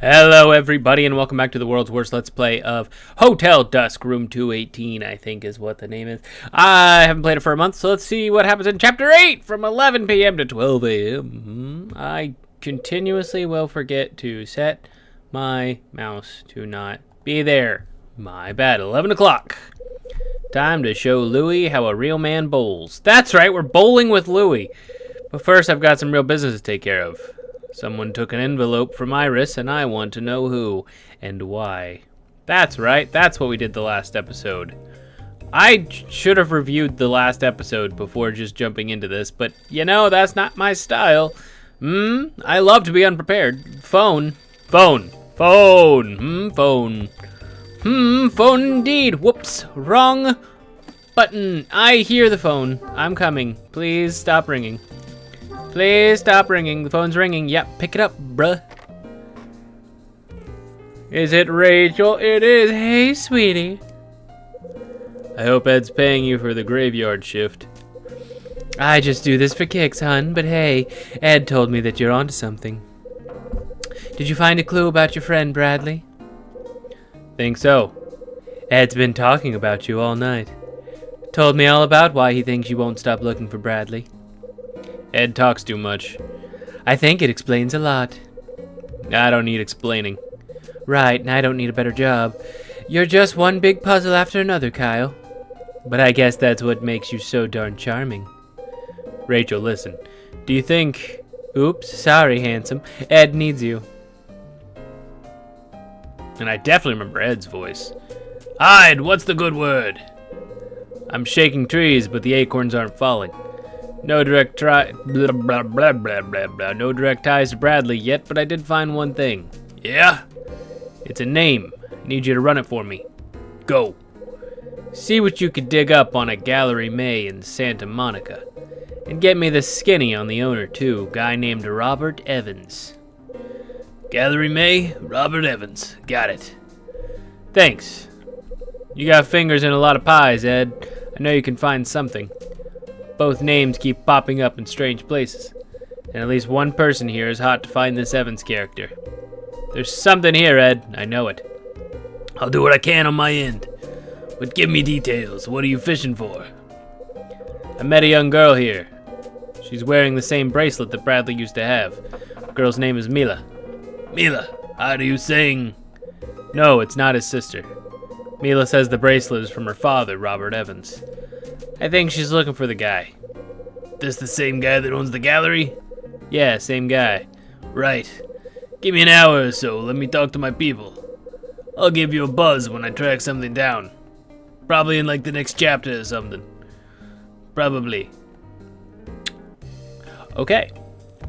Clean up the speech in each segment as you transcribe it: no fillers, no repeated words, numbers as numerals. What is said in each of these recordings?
Hello everybody and welcome back to the world's worst let's play of Hotel Dusk, room 218 I think is what the name is. I haven't played it for a month, so let's see what happens in chapter 8 from 11 p.m. to 12 a.m. I continuously will forget to set my mouse to not be there. My bad. 11 o'clock. Time to show Louie how a real man bowls. That's right, we're bowling with Louie. But first I've got some real business to take care of. Someone took an envelope from Iris, and I want to know who and why. That's right, that's what we did the last episode. I should have reviewed the last episode before just jumping into this, but you know, that's not my style. I love to be unprepared. Phone indeed. Whoops, wrong button. I hear the phone. I'm coming. Please stop ringing. Please stop ringing. The phone's ringing. Yep, pick it up, bruh. Is it Rachel? It is. Hey, sweetie. I hope Ed's paying you for the graveyard shift. I just do this for kicks, hun, but hey, Ed told me that you're onto something. Did you find a clue about your friend, Bradley? Think so. Ed's been talking about you all night. Told me all about why he thinks you won't stop looking for Bradley. Ed talks too much. I think it explains a lot. I don't need explaining. Right, and I don't need a better job. You're just one big puzzle after another, Kyle. But I guess that's what makes you so darn charming. Rachel, listen. Do you think... Oops, sorry, handsome. Ed needs you. And I definitely remember Ed's voice. Hyde, what's the good word? I'm shaking trees, but the acorns aren't falling. No direct ties to Bradley yet, but I did find one thing. Yeah? It's a name. I need you to run it for me. Go. See what you could dig up on a Gallery May in Santa Monica. And get me the skinny on the owner, too. Guy named Robert Evans. Gallery May, Robert Evans. Got it. Thanks. You got fingers in a lot of pies, Ed. I know you can find something. Both names keep popping up in strange places. And at least one person here is hot to find this Evans character. There's something here, Ed. I know it. I'll do what I can on my end. But give me details. What are you fishing for? I met a young girl here. She's wearing the same bracelet that Bradley used to have. The girl's name is Mila. Mila, how do you saying? No, it's not his sister. Mila says the bracelet is from her father, Robert Evans. I think she's looking for the guy. This the same guy that owns the gallery? Yeah, same guy. Right. Give me an hour or so, let me talk to my people. I'll give you a buzz when I track something down. Probably in like the next chapter or something. Probably. Okay.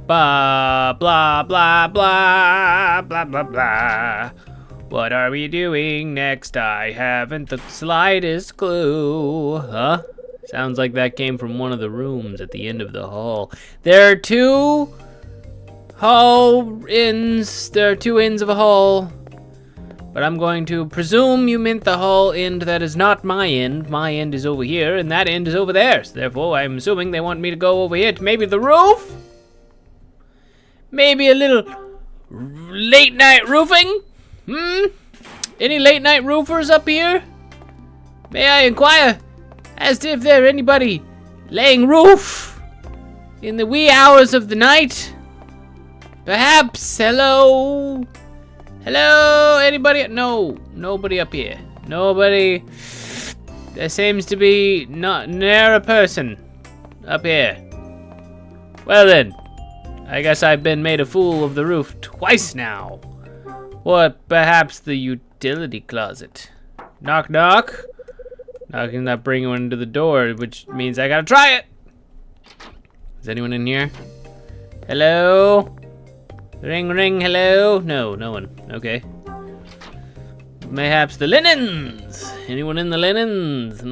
Blah, blah, blah, blah, blah, blah, blah. What are we doing next? I haven't the slightest clue. Huh? Sounds like that came from one of the rooms at the end of the hall. There are two hall inns. There are two ends of a hall. But I'm going to presume you meant the hall end that is not my end. My end is over here, and that end is over there. So therefore, I'm assuming they want me to go over here to maybe the roof? Maybe a little late night roofing? Any late night roofers up here? May I inquire as to if there anybody laying roof in the wee hours of the night? Perhaps. Hello? Hello? Anybody? No, nobody up here. Nobody. There seems to be not near a person up here. Well then, I guess I've been made a fool of the roof twice now. Or perhaps the utility closet. Knock, knock. Knocking not bringing one into the door, which means I gotta try it. Is anyone in here? Hello? Ring, ring, hello? No, no one. Okay. Mayhaps the linens. Anyone in the linens?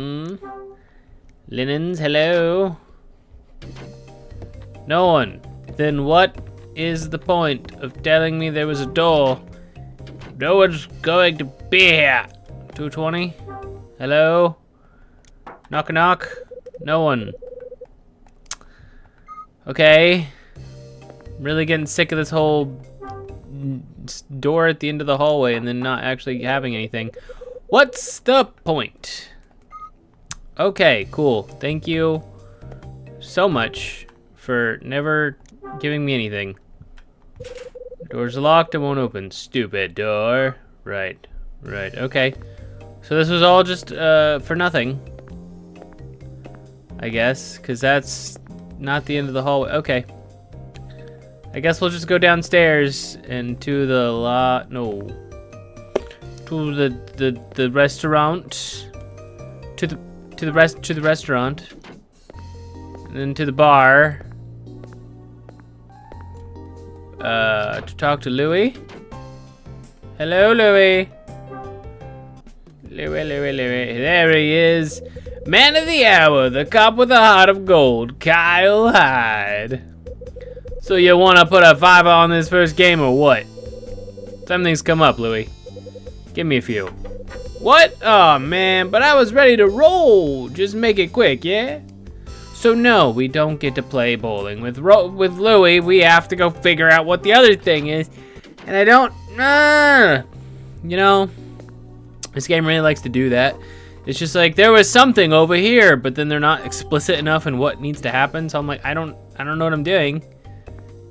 Linens, hello? No one. Then what is the point of telling me there was a door? No one's going to be here. 220? Hello? Knock, knock. No one. Okay. I'm really getting sick of this whole door at the end of the hallway and then not actually having anything. What's the point? Okay, cool. Thank you so much for never giving me anything. Door's locked, it won't open. Stupid door. Right, okay. So this was all just for nothing, I guess, because that's not the end of the hallway. Okay. I guess we'll just go downstairs and to the to the restaurant. To the restaurant. And then to the bar. To talk to Louis. Hello, Louis. Louis. There he is. Man of the hour, the cop with a heart of gold, Kyle Hyde. So you want to put a 5 on this first game or what? Something's come up, Louis. Give me a few. What? Oh man, but I was ready to roll. Just make it quick, yeah? So no, we don't get to play bowling. With Louis, we have to go figure out what the other thing is. And I don't, you know, this game really likes to do that. It's just like, there was something over here, but then they're not explicit enough in what needs to happen. So I'm like, I don't know what I'm doing.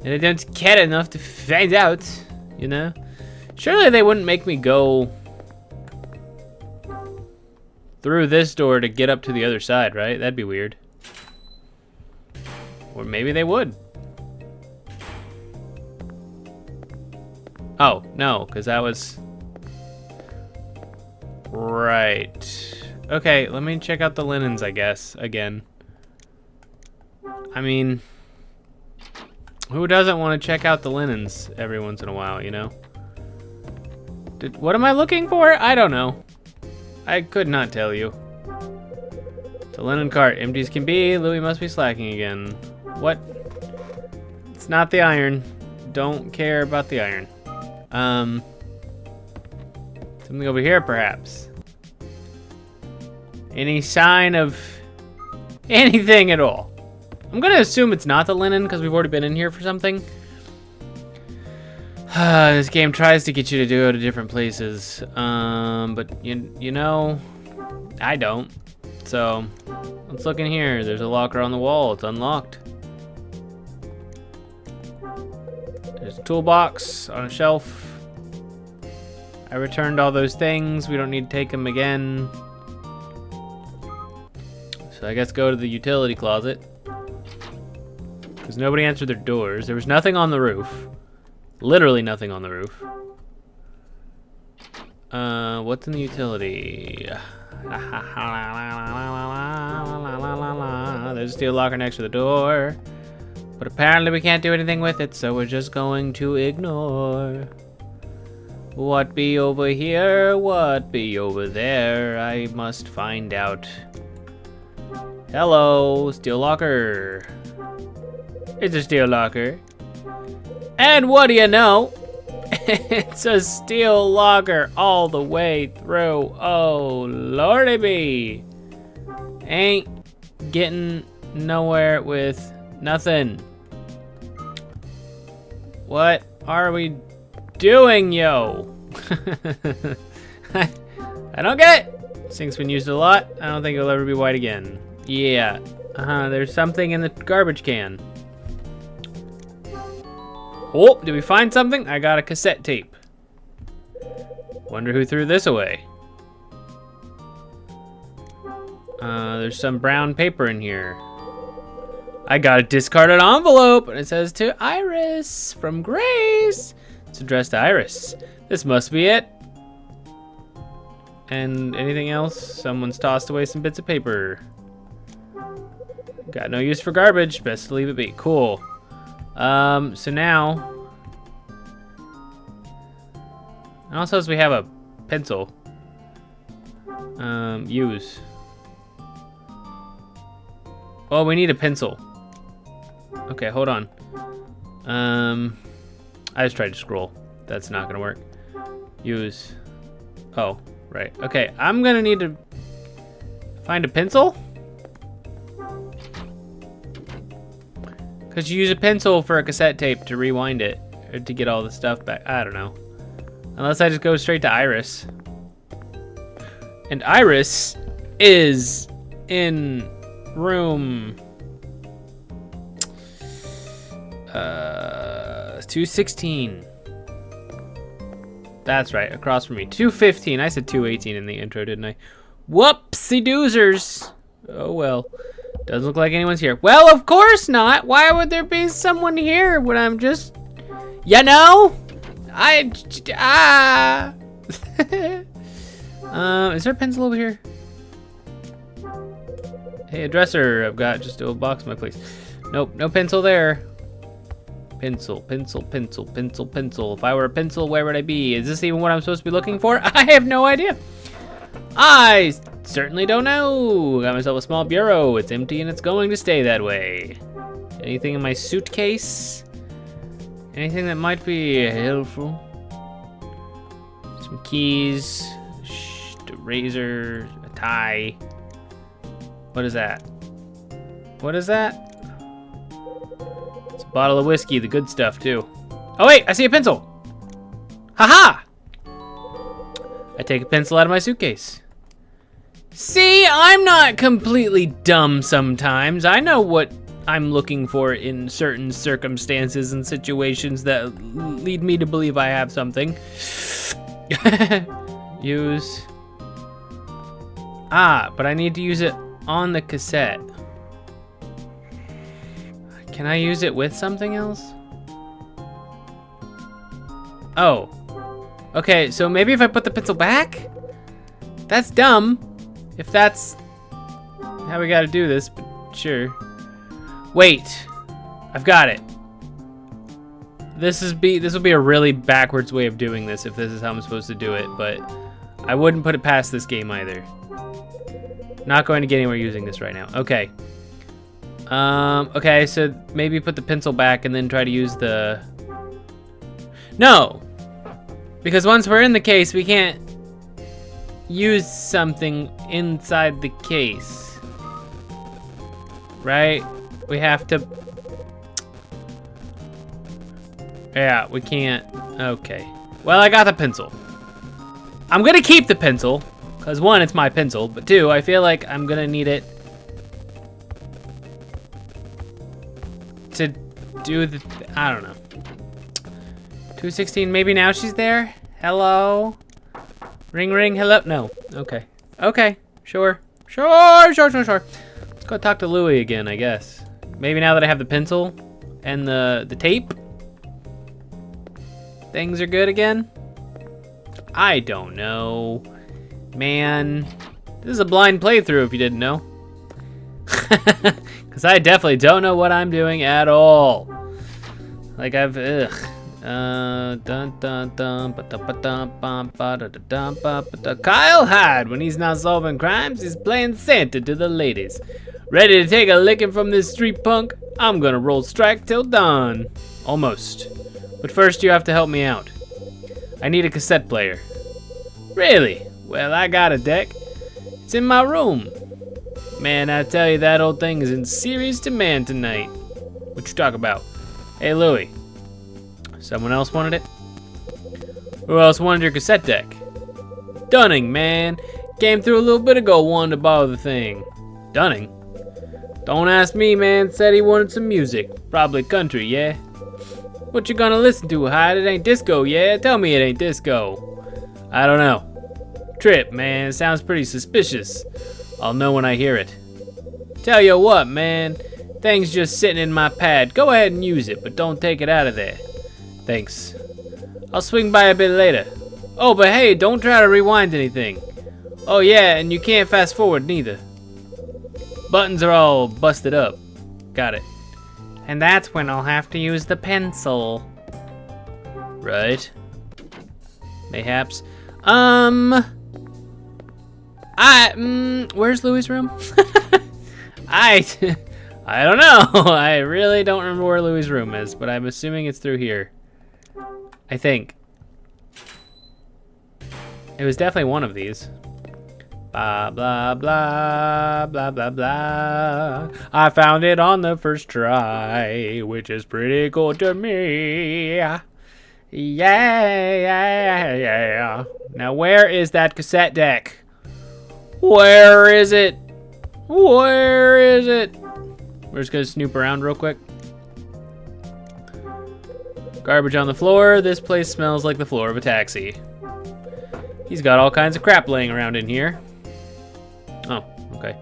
And I don't care enough to find out, you know? Surely they wouldn't make me go through this door to get up to the other side, right? That'd be weird. Or maybe they would. Oh, no, because that was... Right. Okay, let me check out the linens, I guess, again. I mean, who doesn't want to check out the linens every once in a while, you know? What am I looking for? I don't know. I could not tell you. The linen cart, empty as can be. Louis must be slacking again. What? It's not the iron. Don't care about the iron. Something over here, perhaps. Any sign of anything at all? I'm gonna assume it's not the linen because we've already been in here for something. This game tries to get you to go to different places, but you know, I don't. So let's look in here. There's a locker on the wall. It's unlocked. There's a toolbox on a shelf. I returned all those things. We don't need to take them again. So I guess go to the utility closet. Because nobody answered their doors. There was nothing on the roof. Literally nothing on the roof. What's in the utility? There's a steel locker next to the door. But apparently we can't do anything with it, so we're just going to ignore. What be over here? What be over there? I must find out. Hello, steel locker. It's a steel locker. And what do you know? It's a steel locker all the way through. Oh, lordy be. Ain't getting nowhere with nothing. What are we doing, yo? I don't get it. This thing's been used a lot. I don't think it'll ever be white again. Yeah. There's something in the garbage can. Oh, did we find something? I got a cassette tape. Wonder who threw this away. There's some brown paper in here. I got a discarded envelope, and it says to Iris from Grace. It's addressed to Iris. This must be it. And anything else? Someone's tossed away some bits of paper. Got no use for garbage. Best to leave it be. Cool. So now, it also says we have a pencil. Use. Oh, we need a pencil. Okay, hold on. I just tried to scroll. That's not gonna work. Use. Oh, right. Okay, I'm gonna need to find a pencil. Because you use a pencil for a cassette tape to rewind it, or to get all the stuff back. I don't know. Unless I just go straight to Iris. And Iris is in room 216. That's right, across from me. 215. I said 218 in the intro, didn't I? Whoopsie doozers. Oh well. Doesn't look like anyone's here. Well, of course not. Why would there be someone here when I'm just, you know? Is there a pencil over here? Hey, a dresser. I've got just a box in my place. Nope, no pencil there. Pencil, pencil, pencil, pencil, pencil. If I were a pencil, where would I be? Is this even what I'm supposed to be looking for? I have no idea. I certainly don't know. Got myself a small bureau. It's empty and it's going to stay that way. Anything in my suitcase? Anything that might be helpful? Some keys, a razor, a tie. What is that? What is that? It's a bottle of whiskey, the good stuff too. Oh wait, I see a pencil. Haha! I take a pencil out of my suitcase. See, I'm not completely dumb sometimes. I know what I'm looking for in certain circumstances and situations that lead me to believe I have something. Use. But I need to use it on the cassette. Can I use it with something else? Oh. Okay, so maybe if I put the pencil back? That's dumb. If that's how we gotta do this, but sure. Wait. I've got it. This will be a really backwards way of doing this if this is how I'm supposed to do it, but I wouldn't put it past this game either. Not going to get anywhere using this right now. Okay. Okay, so maybe put the pencil back and then try to use the... No! Because once we're in the case, we can't use something inside the case. Right? We have to... Yeah, we can't... Okay. Well, I got the pencil. I'm gonna keep the pencil. Because one, it's my pencil. But two, I feel like I'm gonna need it to do the... I don't know. 216, maybe now she's there? Hello? Ring, ring, hello? No. Okay. Okay. Sure. Sure. Let's go talk to Louie again, I guess. Maybe now that I have the pencil and the tape, things are good again? I don't know. Man, this is a blind playthrough if you didn't know. Because I definitely don't know what I'm doing at all. Like I've, kylehyde, when he's not solving crimes, he's playing Santa to the ladies. Ready to take a licking from this street punk? I'm gonna roll strike till dawn. Almost. But first you have to help me out. I need a cassette player. Really? Well, I got a deck. It's in my room. Man, I tell you, that old thing is in serious demand tonight. What you talk about? Hey, Louie. Someone else wanted it? Who else wanted your cassette deck? Dunning, man. Came through a little bit ago, wanted to borrow the thing. Dunning? Don't ask me, man. Said he wanted some music. Probably country, yeah? What you gonna listen to, Hyde? It ain't disco, yeah? Tell me it ain't disco. I don't know. Trip, man. It sounds pretty suspicious. I'll know when I hear it. Tell you what, man. Thing's just sitting in my pad. Go ahead and use it, but don't take it out of there. Thanks. I'll swing by a bit later. Oh, but hey, don't try to rewind anything. Oh yeah, and you can't fast forward neither. Buttons are all busted up. Got it. And that's when I'll have to use the pencil. Right. Mayhaps. Where's Louie's room? I don't know. I really don't remember where Louie's room is, but I'm assuming it's through here. I think. It was definitely one of these. Blah, blah, blah, blah, blah, blah. I found it on the first try, which is pretty cool to me. Yeah. Now where is that cassette deck? Where is it? Where is it? We're just gonna snoop around real quick. Garbage on the floor. This place smells like the floor of a taxi. He's got all kinds of crap laying around in here. Oh, okay.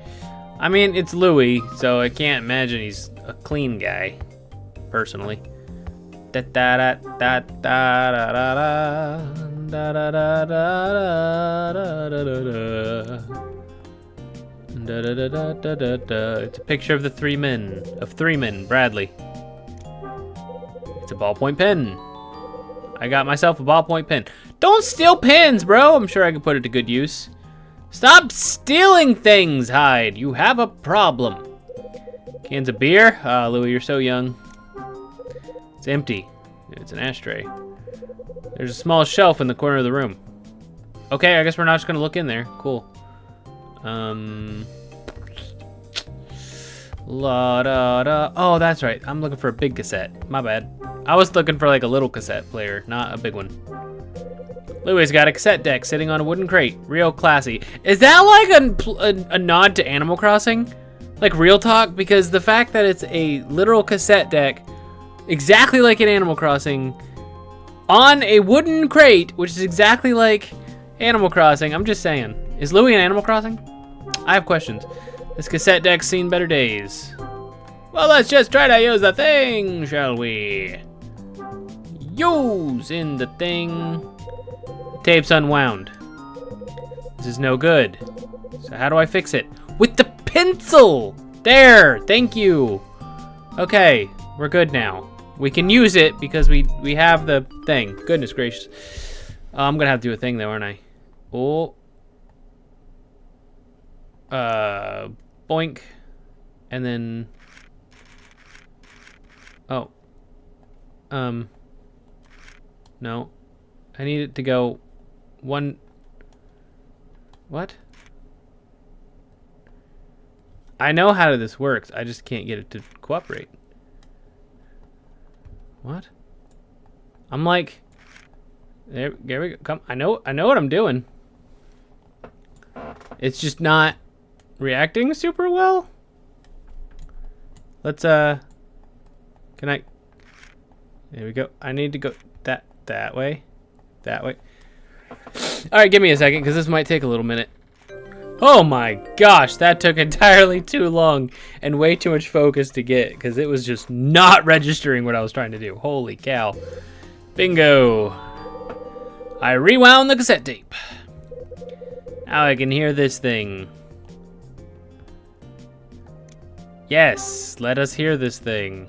I mean, it's Louis, so I can't imagine he's a clean guy, personally. Da da da da da da da da da da. It's a picture of the three men, Bradley. It's a ballpoint pen. I got myself a ballpoint pen. Don't steal pens, bro. I'm sure I could put it to good use. Stop stealing things, Hyde. You have a problem. Cans of beer? Ah, Louis, you're so young. It's empty. It's an ashtray. There's a small shelf in the corner of the room. Okay, I guess we're not just gonna look in there. Cool. La da da. Oh, that's right. I'm looking for a big cassette. My bad. I was looking for like a little cassette player, not a big one. Louis got a cassette deck sitting on a wooden crate. Real classy. Is that like a nod to Animal Crossing? Like real talk? Because the fact that it's a literal cassette deck, exactly like in Animal Crossing, on a wooden crate, which is exactly like Animal Crossing. I'm just saying. Is Louis in Animal Crossing? I have questions. This cassette deck's seen better days. Well, let's just try to use the thing, shall we? Use in the thing. Tape's unwound. This is no good. So how do I fix it? With the pencil! There, thank you. Okay, we're good now. We can use it because we have the thing. Goodness gracious. I'm gonna have to do a thing though, aren't I? Oh. Boink. And then... Oh. No. I need it to go one... What? I know how this works. I just can't get it to cooperate. What? I'm like... There we go. Come. I know what I'm doing. It's just not reacting super well. Let's can I? There we go. I need to go that way. That way. All right, give me a second because this might take a little minute. Oh my gosh, that took entirely too long and way too much focus to get because it was just not registering what I was trying to do. Holy cow. Bingo. I rewound the cassette tape. Now I can hear this thing. Yes, let us hear this thing.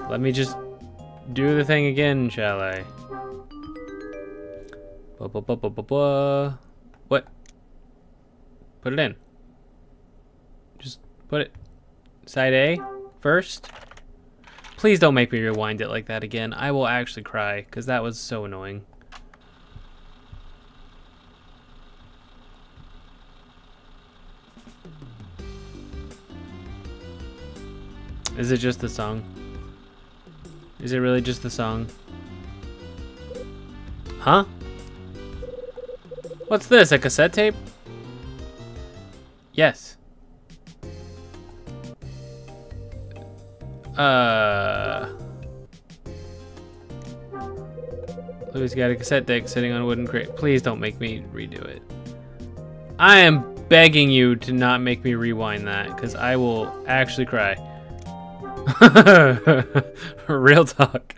Let me just do the thing again, shall I? What? Put it in. Just put it. Side A first. Please don't make me rewind it like that again. I will actually cry because that was so annoying. Is it just the song? Is it really just the song? Huh? What's this, a cassette tape? Yes. Louis got a cassette deck sitting on a wooden crate. Please don't make me redo it. I am begging you to not make me rewind that, because I will actually cry. Real talk.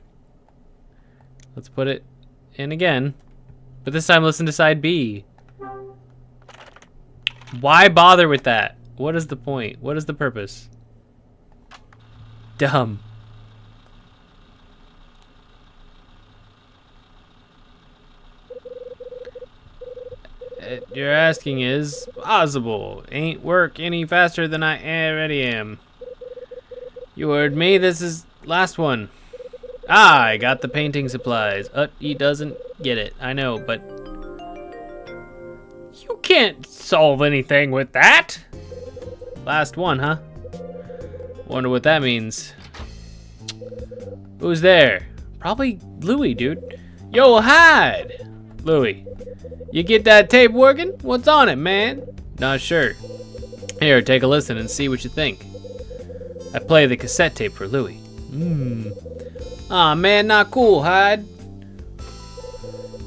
Let's put it in again. But this time listen to side B. Why bother with that? What is the point? What is the purpose? Dumb. You're asking is possible. Ain't work any faster than I already am. You heard me, this is last one. Ah, I got the painting supplies. He doesn't get it, I know, but... You can't solve anything with that! Last one, huh? Wonder what that means. Who's there? Probably Louie, dude. Yo, Hyde! Louie, you get that tape working? What's on it, man? Not sure. Here, take a listen and see what you think. I play the cassette tape for Louie. Aw, man, not cool, Hyde.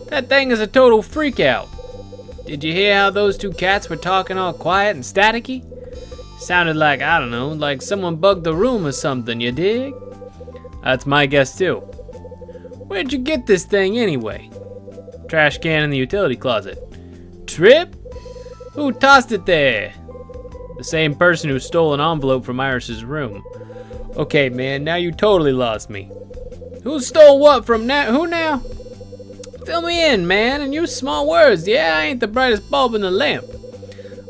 That thing is a total freak out. Did you hear how those two cats were talking all quiet and staticky? Sounded like, I don't know, like someone bugged the room or something, you dig? That's my guess too. Where'd you get this thing anyway? Trash can in the utility closet. Trip? Who tossed it there? The same person who stole an envelope from Iris's room. Okay, man, now you totally lost me. Who stole what from who now? Fill me in, man, and use small words. Yeah, I ain't the brightest bulb in the lamp.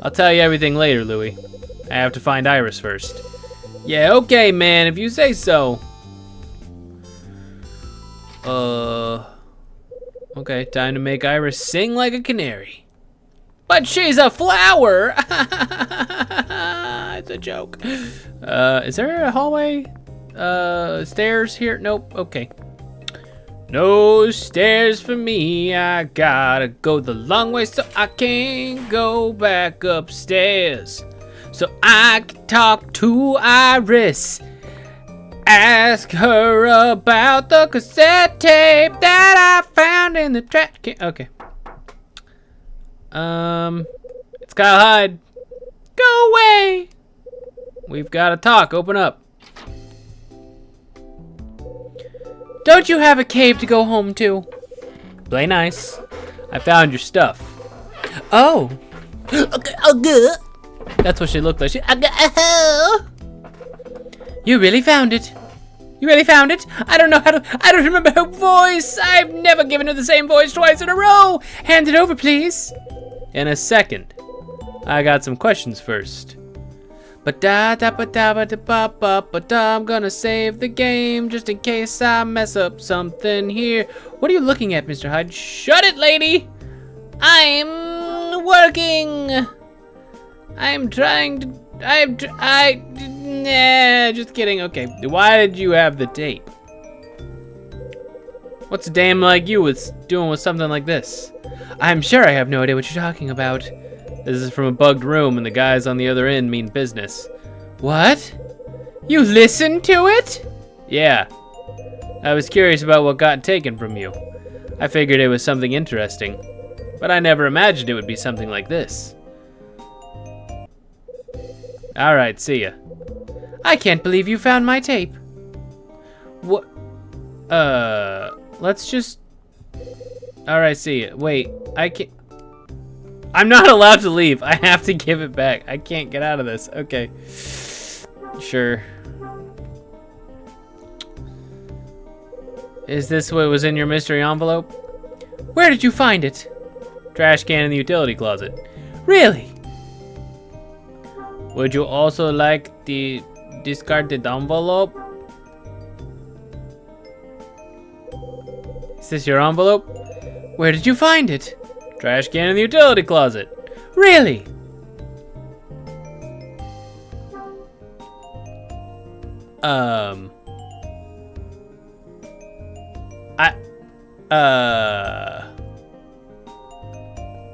I'll tell you everything later, Louie. I have to find Iris first. Yeah, okay, man, if you say so. Okay, time to make Iris sing like a canary. But she's a flower! It's a joke. Is there a hallway? Stairs here? Nope, okay. No stairs for me, I gotta go the long way so I can go back upstairs. So I can talk to Iris. Ask her about the cassette tape that I found in the trash can. Okay. It's kylehyde. Go away. We've got to talk. Open up. Don't you have a cave to go home to? Play nice. I found your stuff. Oh. That's what she looked like. You really found it. You really found it? I don't know how to. I don't remember her voice. I've never given her the same voice twice in a row. Hand it over, please. In a second. I got some questions first. I'm gonna save the game just in case I mess up something here. What are you looking at, Mr. Hyde? Shut it, lady! I'm working. I'm trying to. Nah, just kidding. Okay, why did you have the tape? What's a dame like you doing with something like this? I'm sure I have no idea what you're talking about. This is from a bugged room and the guys on the other end mean business. What? You listened to it? Yeah. I was curious about what got taken from you. I figured it was something interesting, but I never imagined it would be something like this. Alright, see ya. I can't believe you found my tape. What? Let's just... Alright, see ya. Wait, I can't... I'm not allowed to leave. I have to give it back. I can't get out of this. Okay. Sure. Is this what was in your mystery envelope? Where did you find it? Trash can in the utility closet. Really? Would you also like the discarded envelope? Is this your envelope? Where did you find it? Trash can in the utility closet. Really?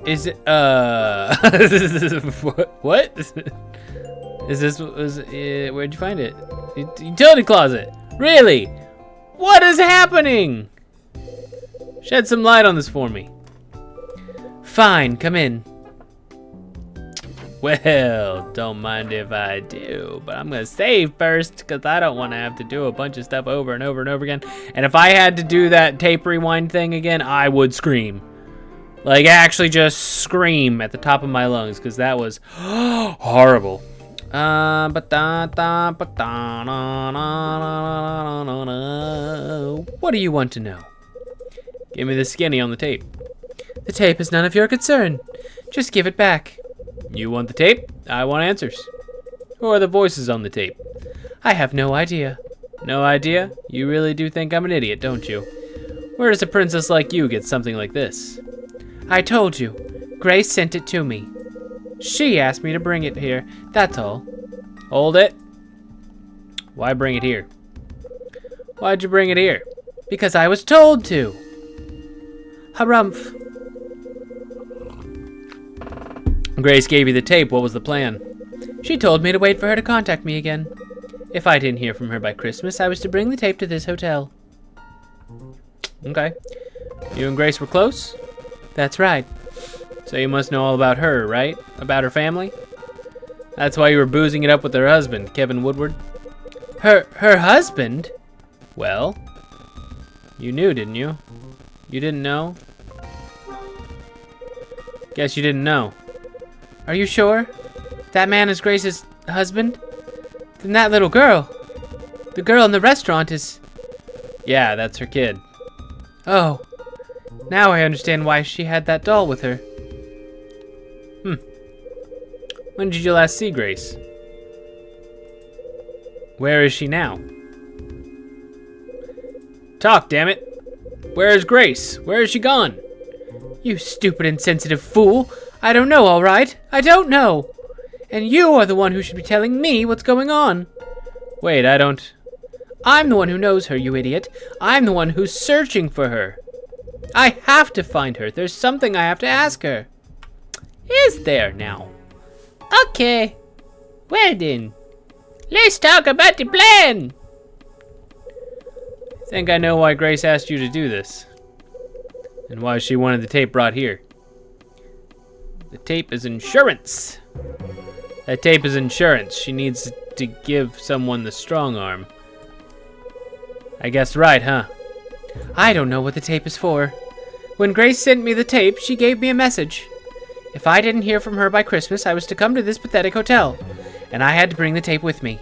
Is it, what? Is this, where'd you find it? Utility closet. Really? What is happening? Shed some light on this for me. Fine, come in. Well, don't mind if I do, but I'm gonna save first because I don't want to have to do a bunch of stuff over and over and over again. And if I had to do that tape rewind thing again, I would scream. Like, actually just scream at the top of my lungs because that was horrible. What do you want to know? Give me the skinny on the tape. The tape is none of your concern. Just give it back. You want the tape? I want answers. Who are the voices on the tape? I have no idea. No idea? You really do think I'm an idiot, don't you? Where does a princess like you get something like this? I told you. Grace sent it to me. She asked me to bring it here, that's all. Hold it. Why bring it here? Why'd you bring it here? Because I was told to. Harumph. Grace gave you the tape. What was the plan? She told me to wait for her to contact me again. If I didn't hear from her by Christmas, I was to bring the tape to this hotel. Okay. You and Grace were close? That's right. So you must know all about her, right? About her family? That's why you were boozing it up with her husband, Kevin Woodward. Her husband? Well, you knew, didn't you? You didn't know? Guess you didn't know. Are you sure? That man is Grace's husband? Then that little girl, the girl in the restaurant is... Yeah, that's her kid. Oh, now I understand why she had that doll with her. When did you last see Grace? Where is she now? Talk, damn it! Where is Grace? Where is she gone? You stupid, insensitive fool! I don't know, all right? I don't know! And you are the one who should be telling me what's going on. Wait, I don't... I'm the one who knows her, you idiot. I'm the one who's searching for her. I have to find her. There's something I have to ask her. Is there now? Okay. Well then, let's talk about the plan. I think I know why Grace asked you to do this. And why she wanted the tape brought here. The tape is insurance. That tape is insurance. She needs to give someone the strong arm. I guess right, huh? I don't know what the tape is for. When Grace sent me the tape, she gave me a message. If I didn't hear from her by Christmas, I was to come to this pathetic hotel, and I had to bring the tape with me.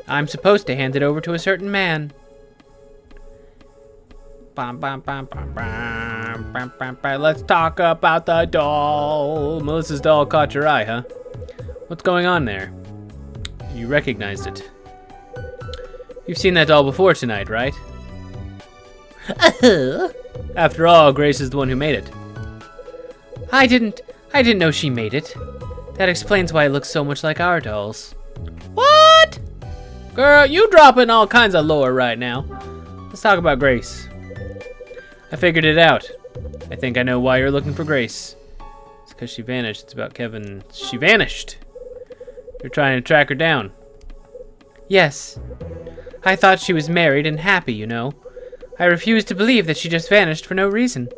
I'm supposed to hand it over to a certain man. Let's talk about the doll. Melissa's doll caught your eye, huh? What's going on there? You recognized it. You've seen that doll before tonight, right? After all, Grace is the one who made it. I didn't know she made it. That explains why it looks so much like our dolls. What? Girl, you dropping all kinds of lore right now. Let's talk about Grace. I figured it out. I think I know why you're looking for Grace. It's because she vanished. It's about Kevin. She vanished. You're trying to track her down. Yes. I thought she was married and happy, you know. I refused to believe that she just vanished for no reason.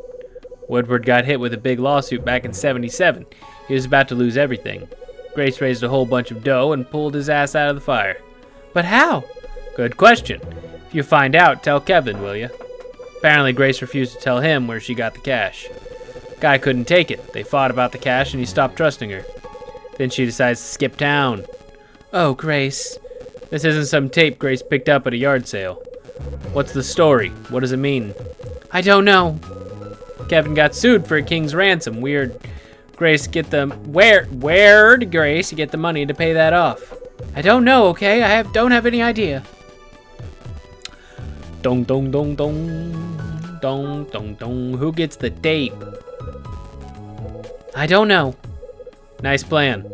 Woodward got hit with a big lawsuit back in '77. He was about to lose everything. Grace raised a whole bunch of dough and pulled his ass out of the fire. But how? Good question. If you find out, tell Kevin, will you? Apparently, Grace refused to tell him where she got the cash. Guy couldn't take it. They fought about the cash and he stopped trusting her. Then she decides to skip town. Oh, Grace. This isn't some tape Grace picked up at a yard sale. What's the story? What does it mean? I don't know. Kevin got sued for a king's ransom. Where'd Grace get the money to pay that off? I don't know, okay? I don't have any idea. Dong dong dong dong. Dong dong dong. Who gets the tape? I don't know. Nice plan.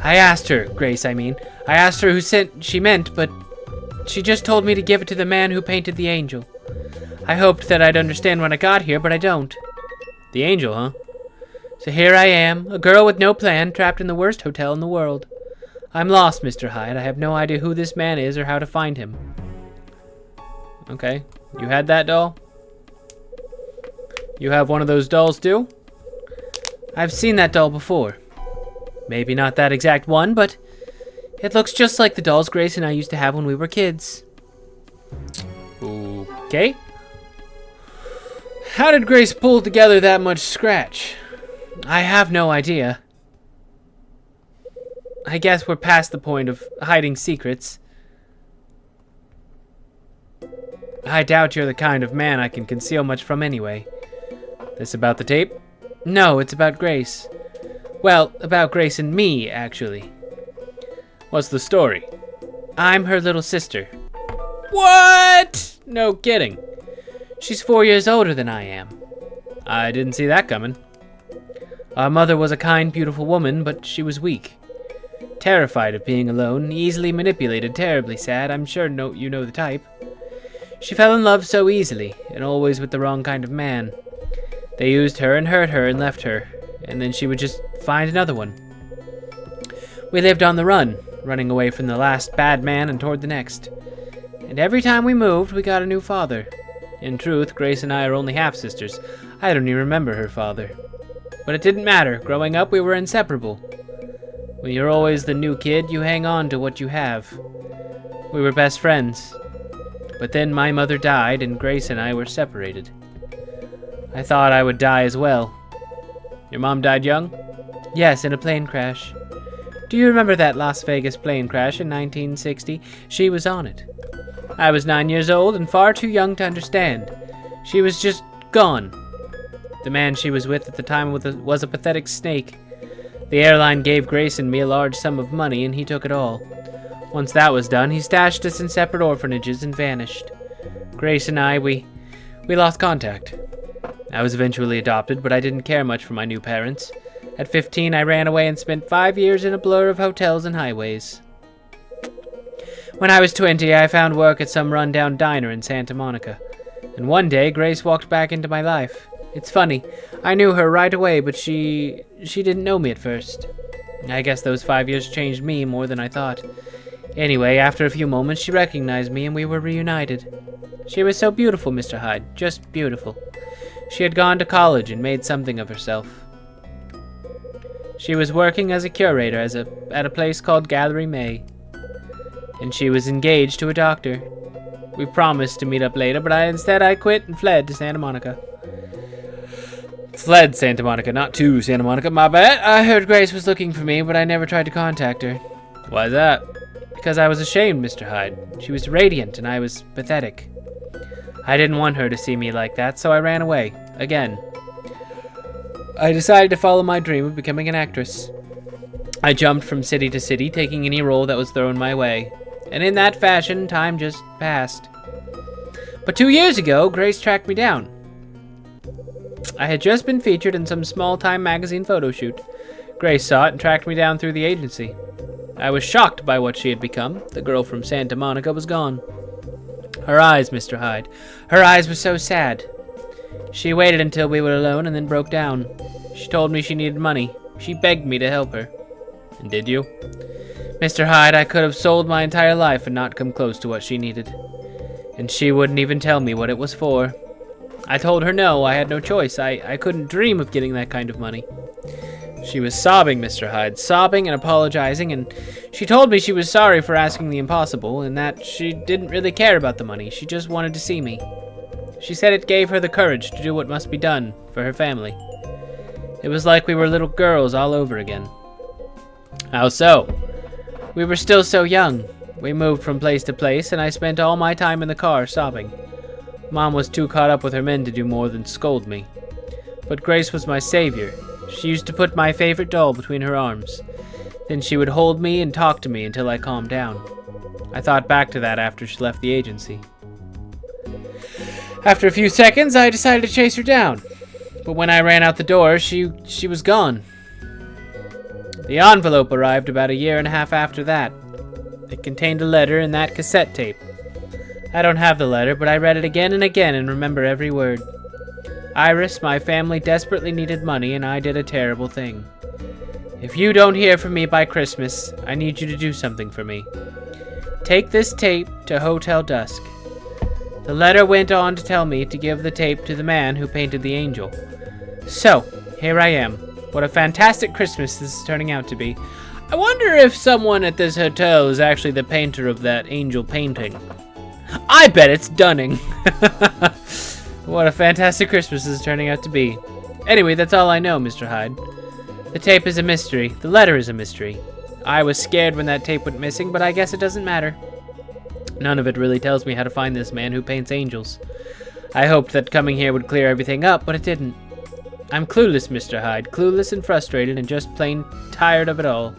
I asked her, Grace, I mean. I asked her who she meant, but she just told me to give it to the man who painted the angel. I hoped that I'd understand when I got here, but I don't. The angel, huh? So here I am, a girl with no plan, trapped in the worst hotel in the world. I'm lost, Mr. Hyde. I have no idea who this man is or how to find him. Okay. You had that doll? You have one of those dolls too? I've seen that doll before. Maybe not that exact one, but it looks just like the dolls Grace and I used to have when we were kids. Okay. How did Grace pull together that much scratch? I have no idea. I guess we're past the point of hiding secrets. I doubt you're the kind of man I can conceal much from anyway. This about the tape? No, it's about Grace. Well, about Grace and me, actually. What's the story? I'm her little sister. What? No kidding. She's 4 years older than I am. I didn't see that coming. Our mother was a kind, beautiful woman, but she was weak. Terrified of being alone, easily manipulated, terribly sad. I'm sure you know the type. She fell in love so easily, and always with the wrong kind of man. They used her and hurt her and left her, and then she would just find another one. We lived on the run, running away from the last bad man and toward the next. And every time we moved, we got a new father. In truth, Grace and I are only half-sisters. I don't even remember her father. But it didn't matter. Growing up, we were inseparable. When you're always the new kid, you hang on to what you have. We were best friends. But then my mother died, and Grace and I were separated. I thought I would die as well. Your mom died young? Yes, in a plane crash. Do you remember that Las Vegas plane crash in 1960? She was on it. I was 9 years old and far too young to understand. She was just gone. The man she was with at the time was a pathetic snake. The airline gave Grace and me a large sum of money, and he took it all. Once that was done, he stashed us in separate orphanages and vanished. Grace and I, we lost contact. I was eventually adopted, but I didn't care much for my new parents. At 15, I ran away and spent 5 years in a blur of hotels and highways. When I was 20, I found work at some rundown diner in Santa Monica. And one day, Grace walked back into my life. It's funny, I knew her right away, but she didn't know me at first. I guess those 5 years changed me more than I thought. Anyway, after a few moments, she recognized me and we were reunited. She was so beautiful, Mr. Hyde, just beautiful. She had gone to college and made something of herself. She was working as a curator at a place called Gallery May. And she was engaged to a doctor. We promised to meet up later, but instead I quit and fled to Santa Monica. Fled Santa Monica, not to Santa Monica, my bad. I heard Grace was looking for me, but I never tried to contact her. Why is that? Because I was ashamed, Mr. Hyde. She was radiant, and I was pathetic. I didn't want her to see me like that, so I ran away. Again. I decided to follow my dream of becoming an actress. I jumped from city to city, taking any role that was thrown my way. And in that fashion, time just passed. But 2 years ago, Grace tracked me down. I had just been featured in some small-time magazine photo shoot. Grace saw it and tracked me down through the agency. I was shocked by what she had become. The girl from Santa Monica was gone. Her eyes, Mr. Hyde. Her eyes were so sad. She waited until we were alone and then broke down. She told me she needed money. She begged me to help her. And did you? Mr. Hyde, I could have sold my entire life and not come close to what she needed. And she wouldn't even tell me what it was for. I told her no, I had no choice. I couldn't dream of getting that kind of money. She was sobbing, Mr. Hyde, sobbing and apologizing, and she told me she was sorry for asking the impossible, and that she didn't really care about the money. She just wanted to see me. She said it gave her the courage to do what must be done for her family. It was like we were little girls all over again. How so? We were still so young. We moved from place to place, and I spent all my time in the car sobbing. Mom was too caught up with her men to do more than scold me. But Grace was my savior. She used to put my favorite doll between her arms. Then she would hold me and talk to me until I calmed down. I thought back to that after she left the agency. After a few seconds, I decided to chase her down. But when I ran out the door, she was gone. The envelope arrived about a year and a half after that. It contained a letter and that cassette tape. I don't have the letter, but I read it again and again and remember every word. Iris, my family desperately needed money, and I did a terrible thing. If you don't hear from me by Christmas, I need you to do something for me. Take this tape to Hotel Dusk. The letter went on to tell me to give the tape to the man who painted the angel. So, here I am. What a fantastic Christmas this is turning out to be. I wonder if someone at this hotel is actually the painter of that angel painting. I bet it's Dunning. What a fantastic Christmas this is turning out to be. Anyway, that's all I know, Mr. Hyde. The tape is a mystery. The letter is a mystery. I was scared when that tape went missing, but I guess it doesn't matter. None of it really tells me how to find this man who paints angels. I hoped that coming here would clear everything up, but it didn't. I'm clueless, Mr. Hyde. Clueless and frustrated and just plain tired of it all.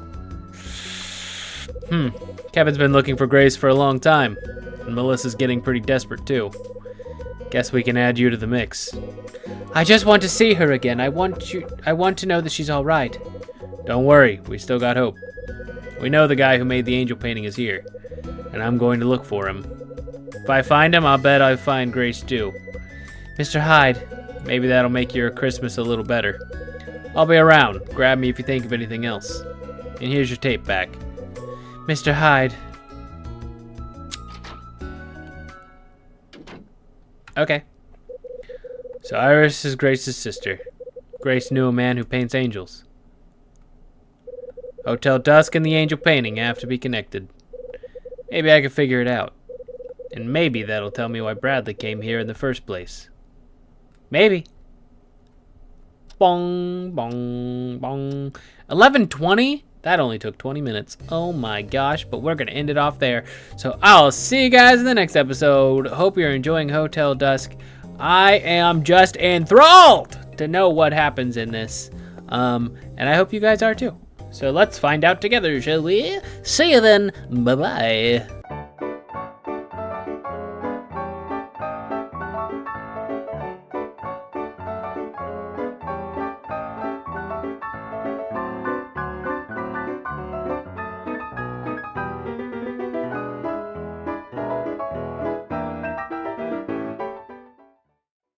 Kevin's been looking for Grace for a long time. And Melissa's getting pretty desperate, too. Guess we can add you to the mix. I just want to see her again. I want to know that she's all right. Don't worry, we still got hope. We know the guy who made the angel painting is here, and I'm going to look for him. If I find him, I'll bet I'll find Grace too. Mr. Hyde, maybe that'll make your Christmas a little better. I'll be around. Grab me if you think of anything else. And here's your tape back. Mr. Hyde. Okay. So Iris is Grace's sister. Grace knew a man who paints angels. Hotel Dusk and the angel painting have to be connected. Maybe I can figure it out. And maybe that'll tell me why Bradley came here in the first place. Maybe. Bong, bong, bong. 11:20? That only took 20 minutes. Oh my gosh, but we're going to end it off there. So I'll see you guys in the next episode. Hope you're enjoying Hotel Dusk. I am just enthralled to know what happens in this. And I hope you guys are too. So let's find out together, shall we? See you then. Bye-bye.